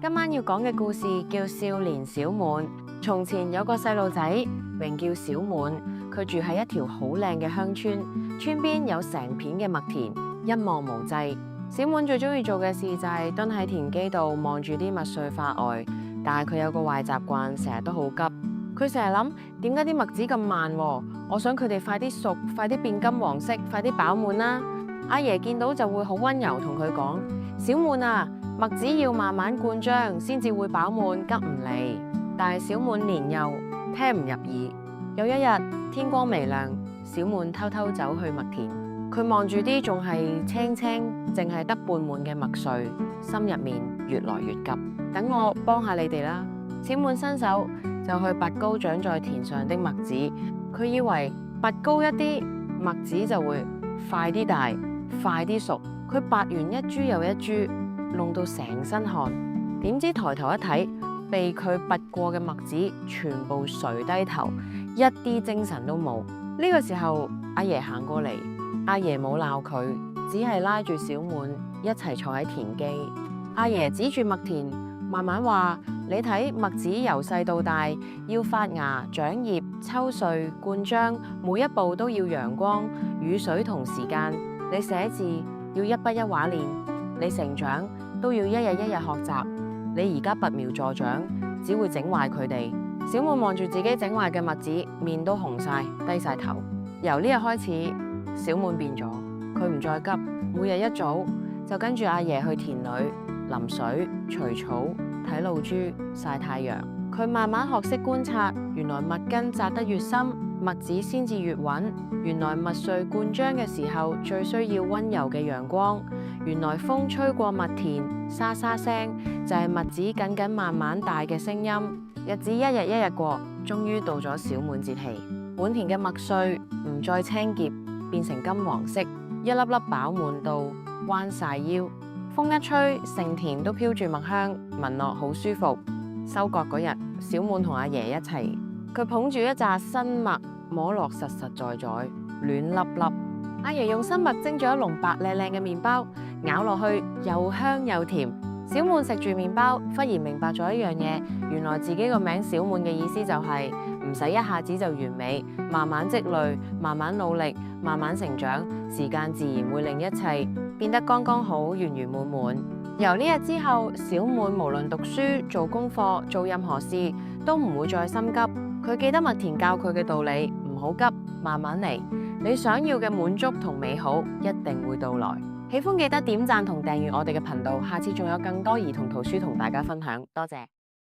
今晚要講嘅故事叫《少年小滿》。從前有個細路仔，名叫小滿，佢住喺一條好靚嘅鄉村，村邊有成片嘅麥田，一望無際。小滿最中意做嘅事就係蹲喺田基度望住啲麥穗發呆，但係佢有個壞習慣，成日都好急。佢成日諗，點解啲麥子咁慢？我想佢哋快啲熟，快啲變金黃色，快啲飽滿啦！阿爺見到就會好溫柔同佢講：小滿啊，麥子要慢慢灌漿先至會飽滿，急唔嚟。但係小滿年幼，聽唔入耳。有一日天光微亮，小滿偷偷走去麥田，佢望住啲仲係青青，淨係得半滿嘅麥穗，心入面越來越急。等我幫下你哋啦！小滿伸手就去拔高長在田上的麥子，佢以為拔高一啲，麥子就會快啲大，快啲熟。佢拔完一株又一株，弄到成身汗。點知抬頭一睇，被佢拔過嘅麥子全部垂低頭，一啲精神都冇。呢個時候，阿爺行過嚟，阿爺冇鬧佢，只係拉住小滿一齊坐喺田基。阿爺指住麥田，慢慢話：你睇麥子由細到大，要發芽、長葉、抽穗、灌漿，每一步都要陽光、雨水同時間。你寫字要一筆一畫練，你成長都要一日一日學習。你而家拔苗助長，只會整壞佢哋。小滿望住自己整壞嘅麥子，面都紅晒，低晒頭。由呢日開始，小滿變咗，佢唔再急，每日一早就跟住阿爺去田裏淋水、除草、睇露珠、曬太陽。佢慢慢學識觀察，原來麥根扎得越深，麥子先至越穩。原來麥穗灌漿嘅時候最需要溫柔嘅陽光。原來風吹過麥田，沙沙聲就係麥子緊緊慢慢大嘅聲音。日子一日一日過，終於到咗小滿節氣。滿田嘅麥穗唔再青澀，變成金黃色，一粒粒飽滿到彎晒腰。風一吹，成田都飄住麥香，聞落好舒服。收割嗰日，小滿同阿爺一齊，佢捧住一紮新麥，摸落實實在在，暖粒粒。阿爺用新麥蒸咗一籠白靚靚嘅麵包，咬落去又香又甜。小滿食住麵包，忽然明白咗一樣嘢，原來自己個名小滿嘅意思就係唔使一下子就完美，慢慢積累，慢慢努力，慢慢成長，時間自然會令一切變得剛剛好，圓圓滿滿。由呢日之後，小滿無論讀書、做功課、做任何事，都唔會再心急。佢記得麥田教佢嘅道理，唔好急，慢慢嚟。你想要嘅滿足同美好一定會到來。喜歡記得點讚同訂閱我哋嘅頻道，下次仲有更多兒童圖書同大家分享。多謝。